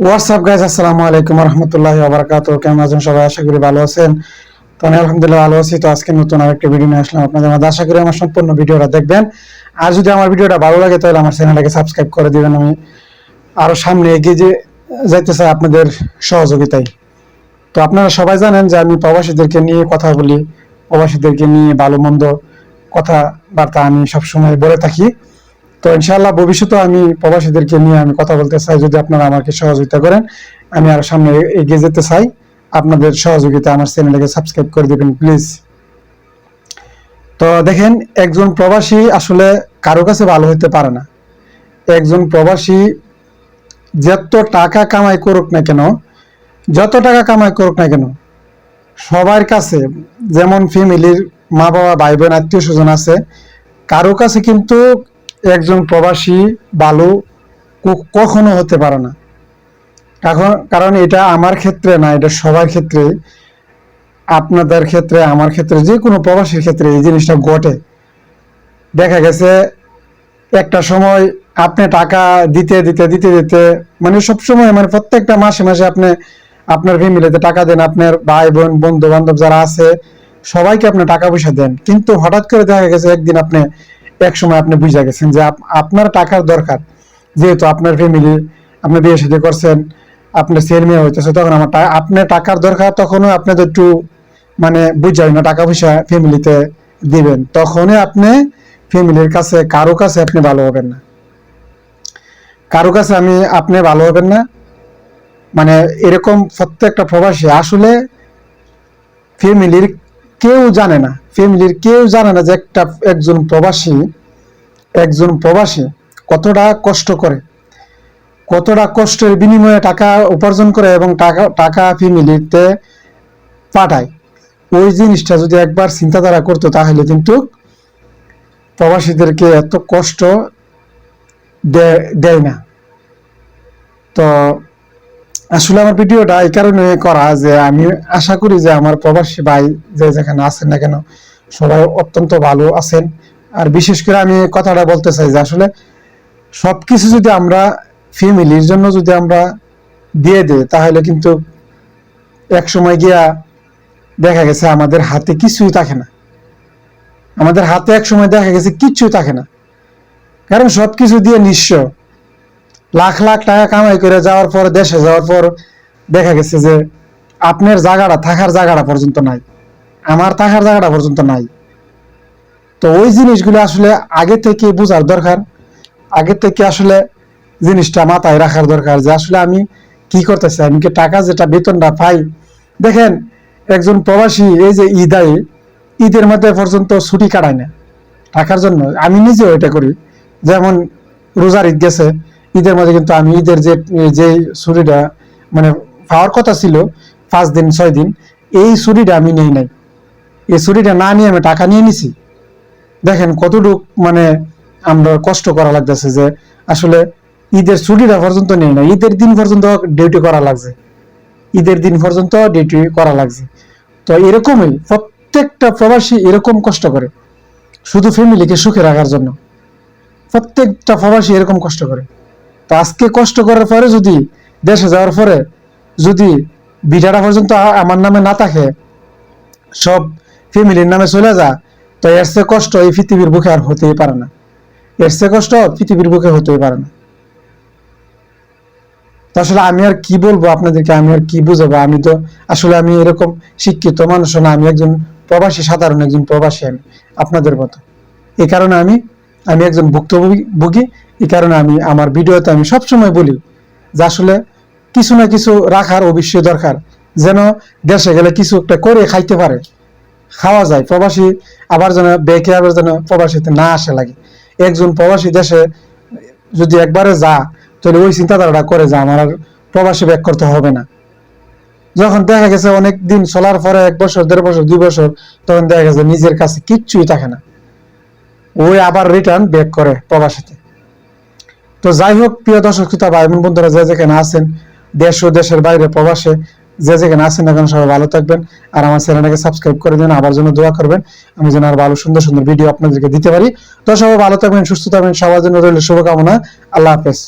WhatsApp guys, আসসালামু আলাইকুম রহমতুল্লাহি ওয়া বারাকাতুহু। কেমন আছেন সবাই? আশা করি ভালো আছেন। তো আমি আলহামদুলিল্লাহ ভালো আছি। তো আজকে নতুন আরেকটা ভিডিও নিয়ে আসলাম আপনাদের মাঝে। আশা করি আমার সম্পূর্ণ ভিডিওটা দেখবেন। আর যদি আমার ভিডিওটা ভালো লাগে তাহলে আমার চ্যানেলটাকে সাবস্ক্রাইব করে দিবেন। আমি আরো সামনে এগিয়ে যাইতে চাই আপনাদের সহযোগিতায়। তো আপনারা সবাই জানেন যে আমি প্রবাসীদেরকে নিয়ে কথা বলি, প্রবাসীদেরকে নিয়ে ভালো মন্দ কথাবার্তা আমি সবসময় বলে থাকি। তো ইনশাআল্লাহ ভবিষ্যতে আমি প্রবাসীদেরকে নিয়ে আমি কথা বলতে চাই। যদি আপনারা আমাকে সহযোগিতা করেন, আমি আরো সামনে এগিয়ে যেতে চাই। আপনাদের সহযোগিতা আমার চ্যানেলটাকে সাবস্ক্রাইব করে দিবেন প্লিজ। তো দেখেন, একজন প্রবাসী আসলে কারো কাছে ভালো হতে পারে না। একজন প্রবাসী যত টাকা কামাই করুক না কেন, যত টাকা কামাই করুক না কেন, সবার কাছে, যেমন ফ্যামিলির মা বাবা ভাই বোন আত্মীয় স্বজন আছে, কারো কাছে কিন্তু একজন প্রবাসী ভালো কখনো হতে পারে না। কারণ এটা আমার ক্ষেত্রে না, এটা সবার ক্ষেত্রে, আপনাদের ক্ষেত্রে, আমার ক্ষেত্রে, যে কোনো প্রবাসীর ক্ষেত্রে এই জিনিসটা ঘটে। দেখা গেছে একটা সময় আপনি টাকা দিতে দিতে দিতে দিতে মানে সবসময়, মানে প্রত্যেকটা মাসে মাসে আপনি আপনার ফ্যামিলিতে টাকা দেন, আপনার ভাই বোন বন্ধু বান্ধব যারা আছে সবাইকে আপনি টাকা পয়সা দেন। কিন্তু হঠাৎ করে দেখা গেছে একদিন এক সময় আপনি বুঝে গেছেন যে আপনার টাকার দরকার। যেহেতু আপনার ফ্যামিলি, আপনি বিয়ে শাদী করছেন, আপনার ছেলে মেয়ে হইতেছে, তখন আপনার টাকার দরকার। তখনও আপনি তো একটু মানে বুঝাই না টাকা পয়সা ফ্যামিলিতে দিবেন, তখনই আপনি ফ্যামিলির কাছে কারো কাছে আপনি ভালো হবেন না, কারো কাছে আপনি ভালো হবেন না। মানে এরকম প্রত্যেকটা প্রবাসী আসলে ফ্যামিলির কেউ জানে না, যে একজন প্রবাসী কতটা কষ্ট করে, কতটা কষ্টের বিনিময়ে টাকা উপার্জন করে এবং টাকা ফ্যামিলিতে পাঠায়। ওই জিনিসটা যদি একবার চিন্তাধারা করতো তাহলে কিন্তু প্রবাসীদেরকে এত কষ্ট দেয় না। তো আসলে আমার ভিডিওটা এই কারণে করা যে আমি আশা করি যে আমার প্রবাসী ভাই যেখানে আছেন না কেন সবাই অত্যন্ত ভালো আছেন। আর বিশেষ করে আমি কথাটা বলতে চাই যে আসলে সবকিছু যদি আমরা ফ্যামিলির জন্য যদি আমরা দিয়ে দিই তাহলে কিন্তু এক সময় গিয়া দেখা গেছে আমাদের হাতে কিছুই থাকে না। আমাদের হাতে এক সময় দেখা গেছে কিচ্ছুই থাকে না, কারণ সবকিছু দিয়ে নিঃস্ব। লাখ লাখ টাকা কামাই করে যাওয়ার পর, দেশে যাওয়ার পর দেখা গেছে যে আপনার থাকার জায়গাটা পর্যন্ত নাই, আমার থাকার জায়গাটা পর্যন্ত নাই। তো ওই জিনিসগুলো আসলে আগে থেকে বোঝার দরকার, আগে থেকে আসলে জিনিসটা মাথায় রাখার দরকার যে আসলে আমি কি করতেছি। আমি কি টাকা যেটা বেতনটা পাই, দেখেন একজন প্রবাসী এই যে ঈদের মধ্যে পর্যন্ত ছুটি কাটায় না টাকার জন্য। আমি নিজেও এটা করি। যেমন রোজার ঈদ গেছে, ঈদের মধ্যে কিন্তু আমি ঈদের যে ছুটিটা মানে পাওয়ার কথা ছিল 5 দিন 6 দিন, এই ছুটিটা আমি নেই নাই। এই ছুটিটা না নিয়ে আমি টাকা নিয়ে নিছি। দেখেন কতটুক মানে আমরা কষ্ট করা লাগতেছে যে আসলে ঈদের ছুটিটা পর্যন্ত নেই না, ঈদের দিন পর্যন্ত ডিউটি করা লাগছে, তো এরকমই প্রত্যেকটা প্রবাসী এরকম কষ্ট করে শুধু ফ্যামিলিকে সুখে রাখার জন্য। প্রত্যেকটা প্রবাসী এরকম কষ্ট করে। তো আজকে কষ্ট করার পরে যদি দেশে যাওয়ার পরে যদি ভিটাটা পর্যন্ত আমার নামে না থাকে, সব ফ্যামিলির নামে চলে যা, তো এর চেয়ে কষ্ট এই পৃথিবীর বুকে আর হতেই পারে না। তো আসলে আমি আর কি বলবো আপনাদেরকে, আমি আর কি বুঝাবো? আমি এরকম শিক্ষিত মানুষ না, আমি একজন প্রবাসী, সাধারণ একজন প্রবাসী আমি আপনাদের মতো। এই কারণে আমি একজন ভুক্তভোগী। এই কারণে আমি আমার ভিডিওতে আমি সবসময় বলি যে আসলে কিছু না কিছু রাখার অবশ্যই দরকার, যেন দেশে গেলে কিছু একটা করে খাইতে পারে, খাওয়া যায়। প্রবাসী আবার যেন প্রবাসীতে না আসে লাগে। একজন প্রবাসী দেশে যদি একবারে যা, তাহলে ওই চিন্তাধারাটা করে যে আমার আর প্রবাসী ব্যাক করতে হবে না। যখন দেখা গেছে অনেক দিন চলার পরে 1 বছর 1.5 বছর 2 বছর, তখন দেখা গেছে নিজের কাছে কিচ্ছুই থাকে না, ওই আবার রিটার্ন ব্যাক করে প্রবাসীতে। তো যাই হোক, প্রিয় দর্শক শ্রোতা ভাই বোন বন্ধুরা, যে যেখানে আছেন, দেশ ও দেশের বাইরে প্রবাসে যে যেখানে আছেন না কেন, সবাই ভালো থাকবেন। আর আমার চ্যানেলটাকে সাবস্ক্রাইব করে দেন, আবার জন্য দোয়া করবেন আমি যেন আর ভালো সুন্দর সুন্দর ভিডিও আপনাদেরকে দিতে পারি। তো সবাই ভালো থাকবেন, সুস্থ থাকবেন, সবার জন্য রইল শুভকামনা। আল্লাহ হাফেজ।